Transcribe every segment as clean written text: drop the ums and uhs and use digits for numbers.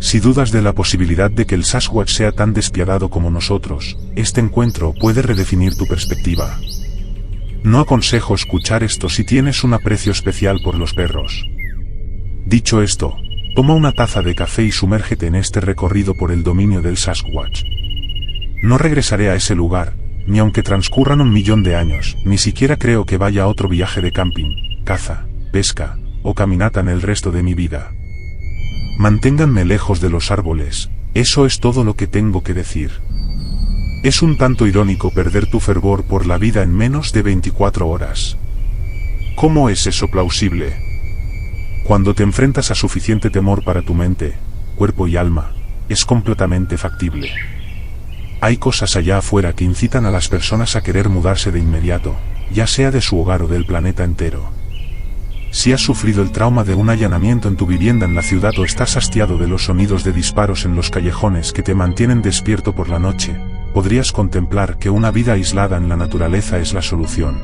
Si dudas de la posibilidad de que el Sasquatch sea tan despiadado como nosotros, este encuentro puede redefinir tu perspectiva. No aconsejo escuchar esto si tienes un aprecio especial por los perros. Dicho esto, toma una taza de café y sumérgete en este recorrido por el dominio del Sasquatch. No regresaré a ese lugar, ni aunque transcurran 1.000.000 de años, ni siquiera creo que vaya a otro viaje de camping, caza, pesca, o caminata en el resto de mi vida. Manténganme lejos de los árboles, eso es todo lo que tengo que decir. Es un tanto irónico perder tu fervor por la vida en menos de 24 horas. ¿Cómo es eso plausible? Cuando te enfrentas a suficiente temor para tu mente, cuerpo y alma, es completamente factible. Hay cosas allá afuera que incitan a las personas a querer mudarse de inmediato, ya sea de su hogar o del planeta entero. Si has sufrido el trauma de un allanamiento en tu vivienda en la ciudad o estás hastiado de los sonidos de disparos en los callejones que te mantienen despierto por la noche, podrías contemplar que una vida aislada en la naturaleza es la solución.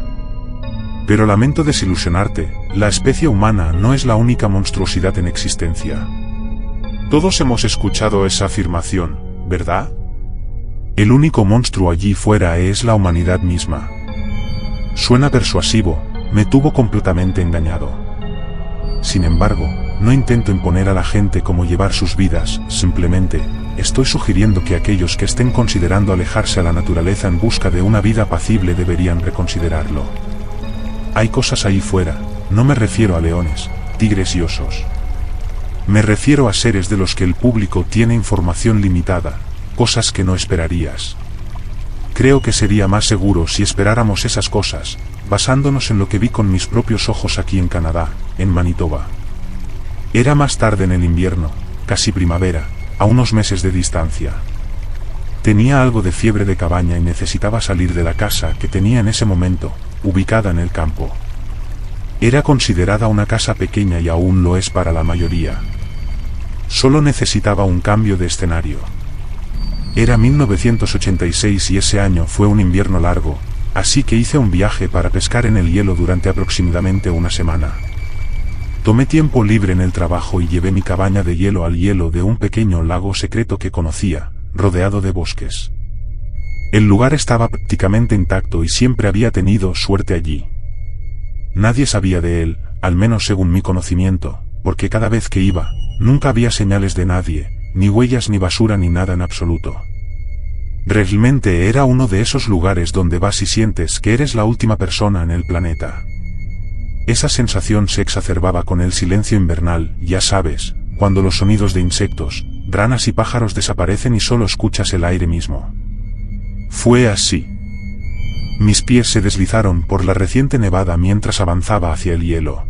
Pero lamento desilusionarte, la especie humana no es la única monstruosidad en existencia. Todos hemos escuchado esa afirmación, ¿verdad? El único monstruo allí fuera es la humanidad misma. Suena persuasivo, me tuvo completamente engañado. Sin embargo, no intento imponer a la gente cómo llevar sus vidas, simplemente, estoy sugiriendo que aquellos que estén considerando alejarse a la naturaleza en busca de una vida apacible deberían reconsiderarlo. Hay cosas ahí fuera, no me refiero a leones, tigres y osos. Me refiero a seres de los que el público tiene información limitada, cosas que no esperarías. Creo que sería más seguro si esperáramos esas cosas, basándonos en lo que vi con mis propios ojos aquí en Canadá, en Manitoba. Era más tarde en el invierno, casi primavera, a unos meses de distancia. Tenía algo de fiebre de cabaña y necesitaba salir de la casa que tenía en ese momento, ubicada en el campo. Era considerada una casa pequeña y aún lo es para la mayoría. Solo necesitaba un cambio de escenario. Era 1986 y ese año fue un invierno largo, así que hice un viaje para pescar en el hielo durante aproximadamente una semana. Tomé tiempo libre en el trabajo y llevé mi cabaña de hielo al hielo de un pequeño lago secreto que conocía, rodeado de bosques. El lugar estaba prácticamente intacto y siempre había tenido suerte allí. Nadie sabía de él, al menos según mi conocimiento, porque cada vez que iba, nunca había señales de nadie, ni huellas ni basura ni nada en absoluto. Realmente era uno de esos lugares donde vas y sientes que eres la última persona en el planeta. Esa sensación se exacerbaba con el silencio invernal, ya sabes, cuando los sonidos de insectos, ranas y pájaros desaparecen y solo escuchas el aire mismo. Fue así. Mis pies se deslizaron por la reciente nevada mientras avanzaba hacia el hielo.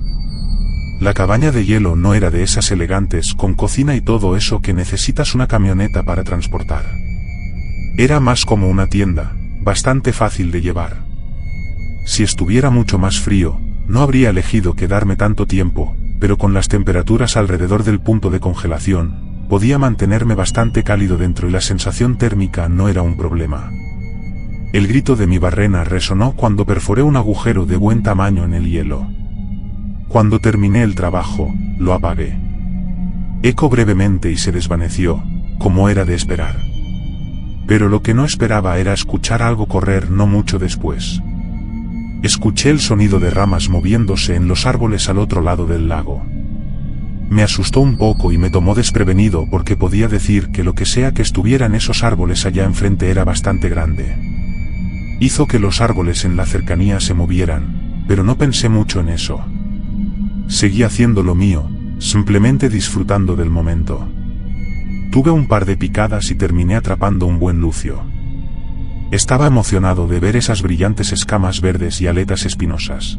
La cabaña de hielo no era de esas elegantes con cocina y todo eso que necesitas una camioneta para transportar. Era más como una tienda, bastante fácil de llevar. Si estuviera mucho más frío, no habría elegido quedarme tanto tiempo, pero con las temperaturas alrededor del punto de congelación, podía mantenerme bastante cálido dentro y la sensación térmica no era un problema. El grito de mi barrena resonó cuando perforé un agujero de buen tamaño en el hielo. Cuando terminé el trabajo, lo apagué. Eco brevemente y se desvaneció, como era de esperar. Pero lo que no esperaba era escuchar algo correr no mucho después. Escuché el sonido de ramas moviéndose en los árboles al otro lado del lago. Me asustó un poco y me tomó desprevenido porque podía decir que lo que sea que estuviera en esos árboles allá enfrente era bastante grande. Hizo que los árboles en la cercanía se movieran, pero no pensé mucho en eso. Seguí haciendo lo mío, simplemente disfrutando del momento. Tuve un par de picadas y terminé atrapando un buen lucio. Estaba emocionado de ver esas brillantes escamas verdes y aletas espinosas.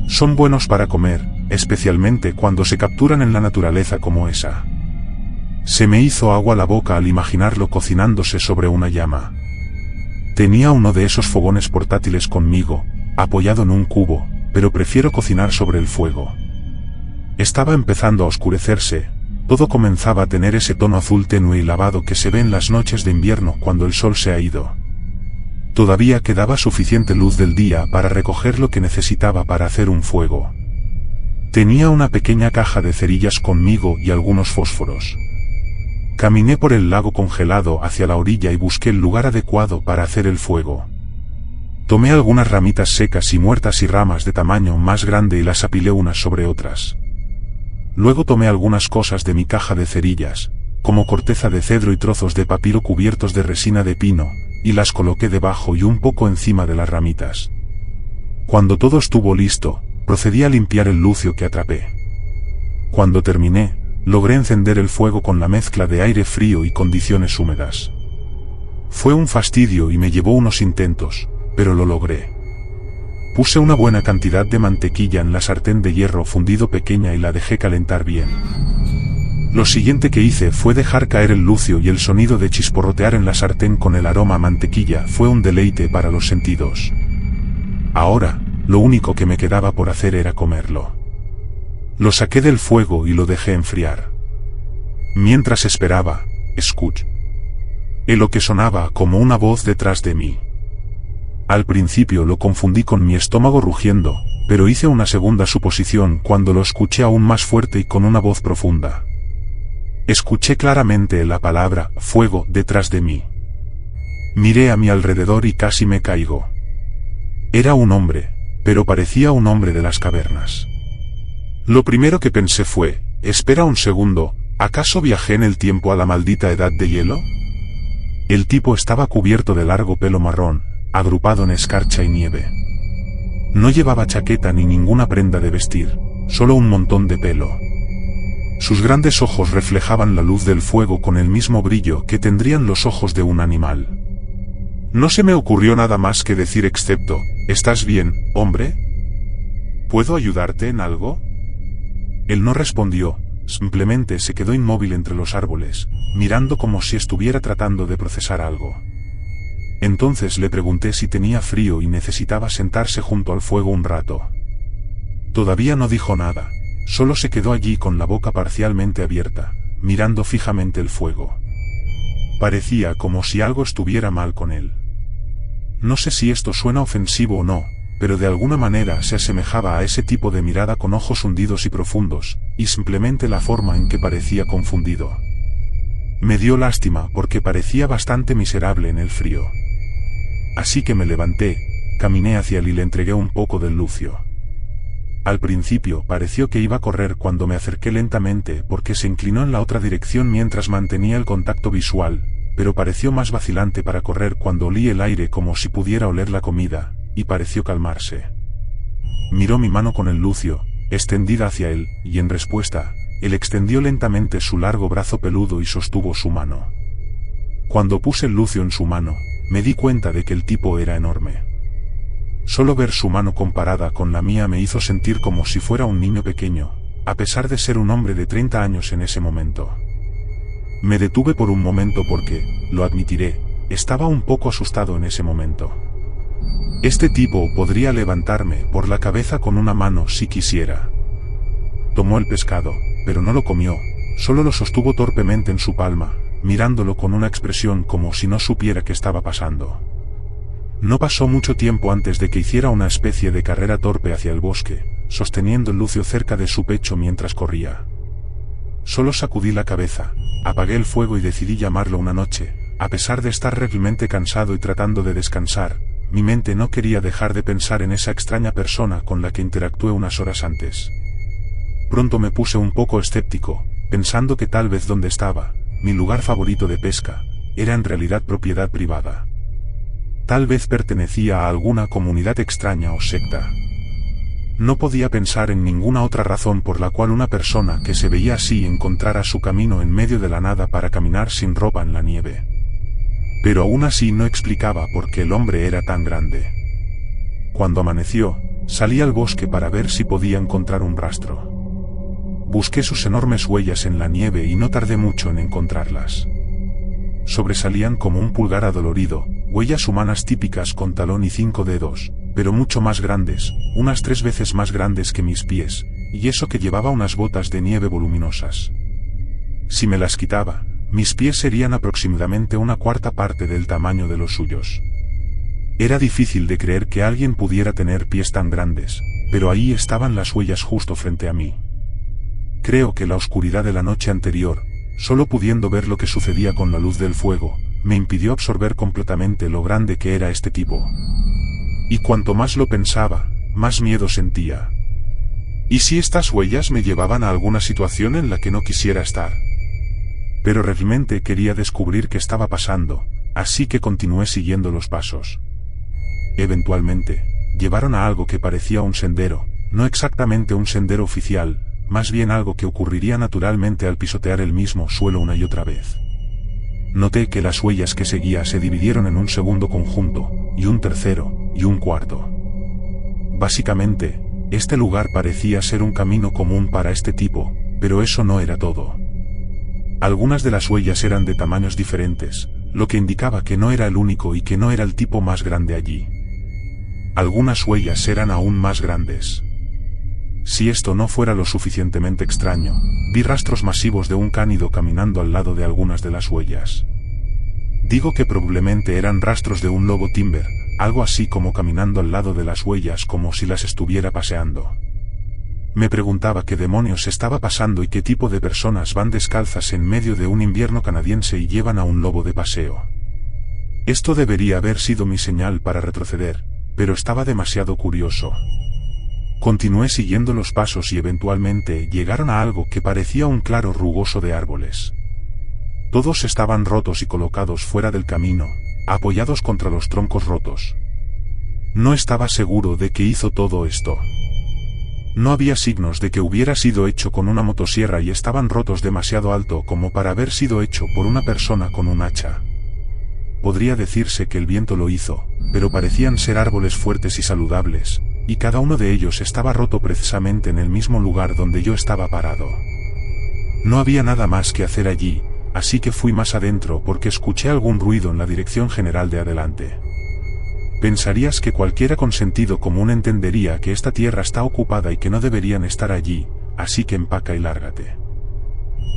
Son buenos para comer, especialmente cuando se capturan en la naturaleza como esa. Se me hizo agua la boca al imaginarlo cocinándose sobre una llama. Tenía uno de esos fogones portátiles conmigo, apoyado en un cubo, pero prefiero cocinar sobre el fuego. Estaba empezando a oscurecerse, todo comenzaba a tener ese tono azul tenue y lavado que se ve en las noches de invierno cuando el sol se ha ido. Todavía quedaba suficiente luz del día para recoger lo que necesitaba para hacer un fuego. Tenía una pequeña caja de cerillas conmigo y algunos fósforos. Caminé por el lago congelado hacia la orilla y busqué el lugar adecuado para hacer el fuego. Tomé algunas ramitas secas y muertas y ramas de tamaño más grande y las apilé unas sobre otras. Luego tomé algunas cosas de mi caja de cerillas, como corteza de cedro y trozos de papiro cubiertos de resina de pino, y las coloqué debajo y un poco encima de las ramitas. Cuando todo estuvo listo, procedí a limpiar el lucio que atrapé. Cuando terminé, logré encender el fuego con la mezcla de aire frío y condiciones húmedas. Fue un fastidio y me llevó unos intentos, pero lo logré. Puse una buena cantidad de mantequilla en la sartén de hierro fundido pequeña y la dejé calentar bien. Lo siguiente que hice fue dejar caer el lucio y el sonido de chisporrotear en la sartén con el aroma a mantequilla fue un deleite para los sentidos. Ahora, lo único que me quedaba por hacer era comerlo. Lo saqué del fuego y lo dejé enfriar. Mientras esperaba, escuché lo que sonaba como una voz detrás de mí. Al principio lo confundí con mi estómago rugiendo, pero hice una segunda suposición cuando lo escuché aún más fuerte y con una voz profunda. Escuché claramente la palabra fuego detrás de mí. Miré a mi alrededor y casi me caigo. Era un hombre, pero parecía un hombre de las cavernas. Lo primero que pensé fue, espera un segundo, ¿acaso viajé en el tiempo a la maldita edad de hielo? El tipo estaba cubierto de largo pelo marrón, agrupado en escarcha y nieve. No llevaba chaqueta ni ninguna prenda de vestir, solo un montón de pelo. Sus grandes ojos reflejaban la luz del fuego con el mismo brillo que tendrían los ojos de un animal. No se me ocurrió nada más que decir excepto, ¿estás bien, hombre? ¿Puedo ayudarte en algo? Él no respondió, simplemente se quedó inmóvil entre los árboles, mirando como si estuviera tratando de procesar algo. Entonces le pregunté si tenía frío y necesitaba sentarse junto al fuego un rato. Todavía no dijo nada, solo se quedó allí con la boca parcialmente abierta, mirando fijamente el fuego. Parecía como si algo estuviera mal con él. No sé si esto suena ofensivo o no, pero de alguna manera se asemejaba a ese tipo de mirada con ojos hundidos y profundos, y simplemente la forma en que parecía confundido. Me dio lástima porque parecía bastante miserable en el frío. Así que me levanté, caminé hacia él y le entregué un poco del lucio. Al principio pareció que iba a correr cuando me acerqué lentamente porque se inclinó en la otra dirección mientras mantenía el contacto visual, pero pareció más vacilante para correr cuando olí el aire como si pudiera oler la comida, y pareció calmarse. Miró mi mano con el lucio, extendida hacia él, y en respuesta, él extendió lentamente su largo brazo peludo y sostuvo su mano. Cuando puse el lucio en su mano, me di cuenta de que el tipo era enorme. Solo ver su mano comparada con la mía me hizo sentir como si fuera un niño pequeño, a pesar de ser un hombre de 30 años en ese momento. Me detuve por un momento porque, lo admitiré, estaba un poco asustado en ese momento. Este tipo podría levantarme por la cabeza con una mano si quisiera. Tomó el pescado, pero no lo comió, solo lo sostuvo torpemente en su palma, mirándolo con una expresión como si no supiera qué estaba pasando. No pasó mucho tiempo antes de que hiciera una especie de carrera torpe hacia el bosque, sosteniendo el lucio cerca de su pecho mientras corría. Solo sacudí la cabeza, apagué el fuego y decidí llamarlo una noche, a pesar de estar realmente cansado y tratando de descansar. Mi mente no quería dejar de pensar en esa extraña persona con la que interactué unas horas antes. Pronto me puse un poco escéptico, pensando que tal vez donde estaba, mi lugar favorito de pesca, era en realidad propiedad privada. Tal vez pertenecía a alguna comunidad extraña o secta. No podía pensar en ninguna otra razón por la cual una persona que se veía así encontrara su camino en medio de la nada para caminar sin ropa en la nieve. Pero aún así no explicaba por qué el hombre era tan grande. Cuando amaneció, salí al bosque para ver si podía encontrar un rastro. Busqué sus enormes huellas en la nieve y no tardé mucho en encontrarlas. Sobresalían como un pulgar adolorido, huellas humanas típicas con talón y 5 dedos, pero mucho más grandes, unas 3 veces más grandes que mis pies, y eso que llevaba unas botas de nieve voluminosas. Si me las quitaba, mis pies serían aproximadamente una cuarta parte del tamaño de los suyos. Era difícil de creer que alguien pudiera tener pies tan grandes, pero ahí estaban las huellas justo frente a mí. Creo que la oscuridad de la noche anterior solo pudiendo ver lo que sucedía con la luz del fuego, me impidió absorber completamente lo grande que era este tipo. Y cuanto más lo pensaba, más miedo sentía. ¿Y si estas huellas me llevaban a alguna situación en la que no quisiera estar? Pero realmente quería descubrir qué estaba pasando, así que continué siguiendo los pasos. Eventualmente, llevaron a algo que parecía un sendero, no exactamente un sendero oficial, más bien algo que ocurriría naturalmente al pisotear el mismo suelo una y otra vez. Noté que las huellas que seguía se dividieron en un segundo conjunto, y un tercero, y un cuarto. Básicamente, este lugar parecía ser un camino común para este tipo, pero eso no era todo. Algunas de las huellas eran de tamaños diferentes, lo que indicaba que no era el único y que no era el tipo más grande allí. Algunas huellas eran aún más grandes. Si esto no fuera lo suficientemente extraño, vi rastros masivos de un cánido caminando al lado de algunas de las huellas. Digo que probablemente eran rastros de un lobo timber, algo así como caminando al lado de las huellas como si las estuviera paseando. Me preguntaba qué demonios estaba pasando y qué tipo de personas van descalzas en medio de un invierno canadiense y llevan a un lobo de paseo. Esto debería haber sido mi señal para retroceder, pero estaba demasiado curioso. Continué siguiendo los pasos y eventualmente llegaron a algo que parecía un claro rugoso de árboles. Todos estaban rotos y colocados fuera del camino, apoyados contra los troncos rotos. No estaba seguro de que hizo todo esto. No había signos de que hubiera sido hecho con una motosierra y estaban rotos demasiado alto como para haber sido hecho por una persona con un hacha. Podría decirse que el viento lo hizo, pero parecían ser árboles fuertes y saludables, y cada uno de ellos estaba roto precisamente en el mismo lugar donde yo estaba parado. No había nada más que hacer allí, así que fui más adentro porque escuché algún ruido en la dirección general de adelante. Pensarías que cualquiera con sentido común entendería que esta tierra está ocupada y que no deberían estar allí, así que empaca y lárgate.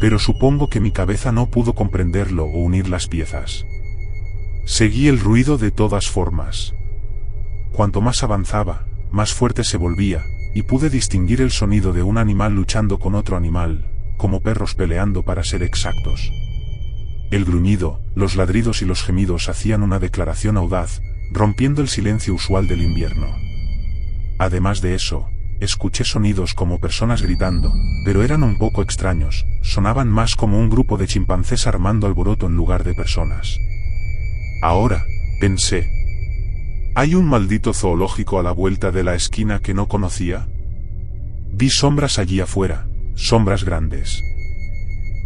Pero supongo que mi cabeza no pudo comprenderlo o unir las piezas. Seguí el ruido de todas formas. Cuanto más avanzaba, más fuerte se volvía, y pude distinguir el sonido de un animal luchando con otro animal, como perros peleando para ser exactos. El gruñido, los ladridos y los gemidos hacían una declaración audaz, rompiendo el silencio usual del invierno. Además de eso, escuché sonidos como personas gritando, pero eran un poco extraños, sonaban más como un grupo de chimpancés armando alboroto en lugar de personas. Ahora, pensé, ¿hay un maldito zoológico a la vuelta de la esquina que no conocía? Vi sombras allí afuera, sombras grandes.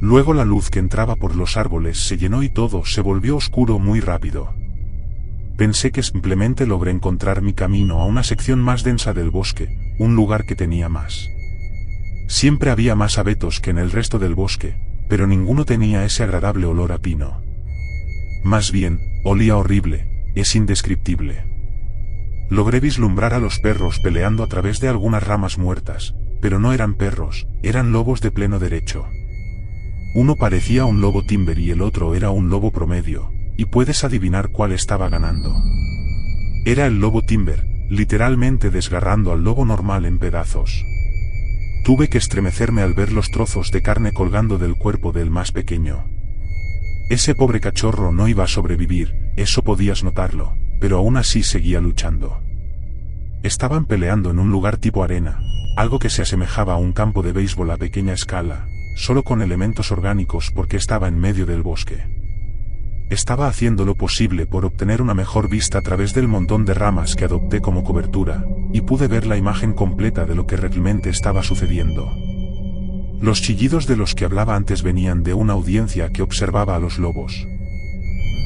Luego la luz que entraba por los árboles se llenó y todo se volvió oscuro muy rápido. Pensé que simplemente logré encontrar mi camino a una sección más densa del bosque, un lugar que tenía más. Siempre había más abetos que en el resto del bosque, pero ninguno tenía ese agradable olor a pino. Más bien, olía horrible, es indescriptible. Logré vislumbrar a los perros peleando a través de algunas ramas muertas, pero no eran perros, eran lobos de pleno derecho. Uno parecía un lobo timber y el otro era un lobo promedio, y puedes adivinar cuál estaba ganando. Era el lobo timber, literalmente desgarrando al lobo normal en pedazos. Tuve que estremecerme al ver los trozos de carne colgando del cuerpo del más pequeño. Ese pobre cachorro no iba a sobrevivir, eso podías notarlo, pero aún así seguía luchando. Estaban peleando en un lugar tipo arena, algo que se asemejaba a un campo de béisbol a pequeña escala, solo con elementos orgánicos porque estaba en medio del bosque. Estaba haciendo lo posible por obtener una mejor vista a través del montón de ramas que adopté como cobertura, y pude ver la imagen completa de lo que realmente estaba sucediendo. Los chillidos de los que hablaba antes venían de una audiencia que observaba a los lobos.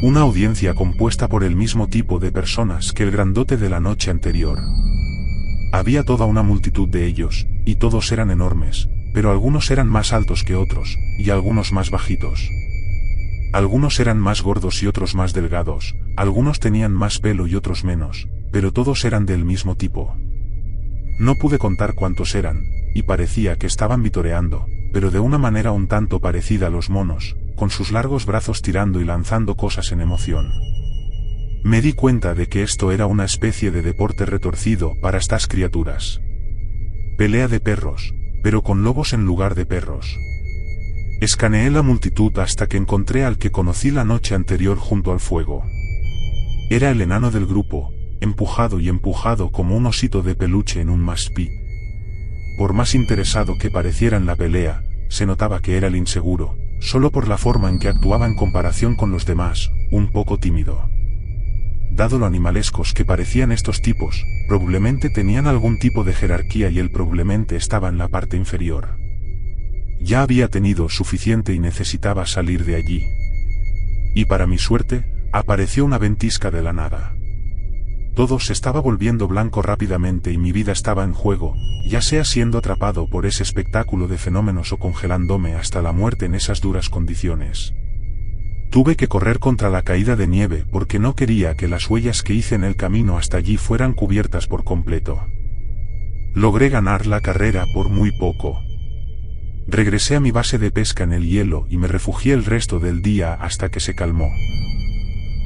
Una audiencia compuesta por el mismo tipo de personas que el grandote de la noche anterior. Había toda una multitud de ellos, y todos eran enormes, pero algunos eran más altos que otros, y algunos más bajitos. Algunos eran más gordos y otros más delgados, algunos tenían más pelo y otros menos, pero todos eran del mismo tipo. No pude contar cuántos eran, y parecía que estaban vitoreando, pero de una manera un tanto parecida a los monos, con sus largos brazos tirando y lanzando cosas en emoción. Me di cuenta de que esto era una especie de deporte retorcido para estas criaturas. Pelea de perros, pero con lobos en lugar de perros. Escaneé la multitud hasta que encontré al que conocí la noche anterior junto al fuego. Era el enano del grupo, empujado y empujado como un osito de peluche en un mosh pit. Por más interesado que pareciera en la pelea, se notaba que era el inseguro, solo por la forma en que actuaba en comparación con los demás, un poco tímido. Dado lo animalescos que parecían estos tipos, probablemente tenían algún tipo de jerarquía y él probablemente estaba en la parte inferior. Ya había tenido suficiente y necesitaba salir de allí. Y para mi suerte, apareció una ventisca de la nada. Todo se estaba volviendo blanco rápidamente y mi vida estaba en juego, ya sea siendo atrapado por ese espectáculo de fenómenos o congelándome hasta la muerte en esas duras condiciones. Tuve que correr contra la caída de nieve porque no quería que las huellas que hice en el camino hasta allí fueran cubiertas por completo. Logré ganar la carrera por muy poco. Regresé a mi base de pesca en el hielo y me refugié el resto del día hasta que se calmó.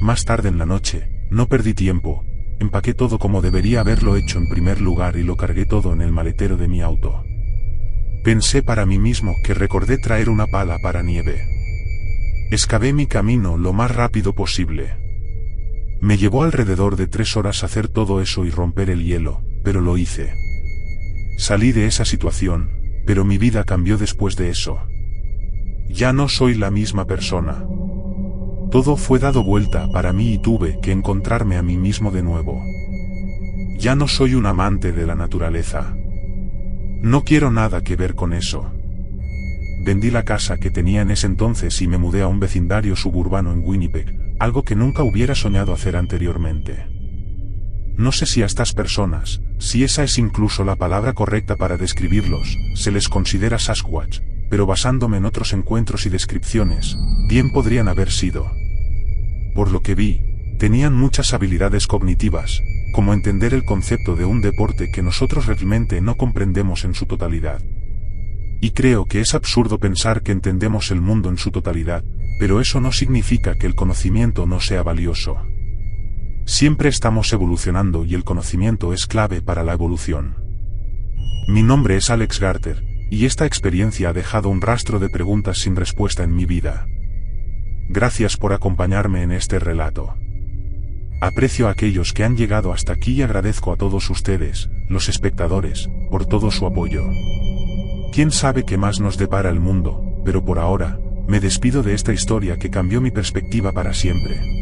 Más tarde en la noche, no perdí tiempo, empaqué todo como debería haberlo hecho en primer lugar y lo cargué todo en el maletero de mi auto. Pensé para mí mismo que recordé traer una pala para nieve. Excavé mi camino lo más rápido posible. Me llevó alrededor de 3 horas hacer todo eso y romper el hielo, pero lo hice. Salí de esa situación, pero mi vida cambió después de eso. Ya no soy la misma persona. Todo fue dado vuelta para mí y tuve que encontrarme a mí mismo de nuevo. Ya no soy un amante de la naturaleza. No quiero nada que ver con eso. Vendí la casa que tenía en ese entonces y me mudé a un vecindario suburbano en Winnipeg, algo que nunca hubiera soñado hacer anteriormente. No sé si a estas personas, si esa es incluso la palabra correcta para describirlos, se les considera Sasquatch, pero basándome en otros encuentros y descripciones, bien podrían haber sido. Por lo que vi, tenían muchas habilidades cognitivas, como entender el concepto de un deporte que nosotros realmente no comprendemos en su totalidad. Y creo que es absurdo pensar que entendemos el mundo en su totalidad, pero eso no significa que el conocimiento no sea valioso. Siempre estamos evolucionando y el conocimiento es clave para la evolución. Mi nombre es Alex Garter, y esta experiencia ha dejado un rastro de preguntas sin respuesta en mi vida. Gracias por acompañarme en este relato. Aprecio a aquellos que han llegado hasta aquí y agradezco a todos ustedes, los espectadores, por todo su apoyo. Quién sabe qué más nos depara el mundo, pero por ahora, me despido de esta historia que cambió mi perspectiva para siempre.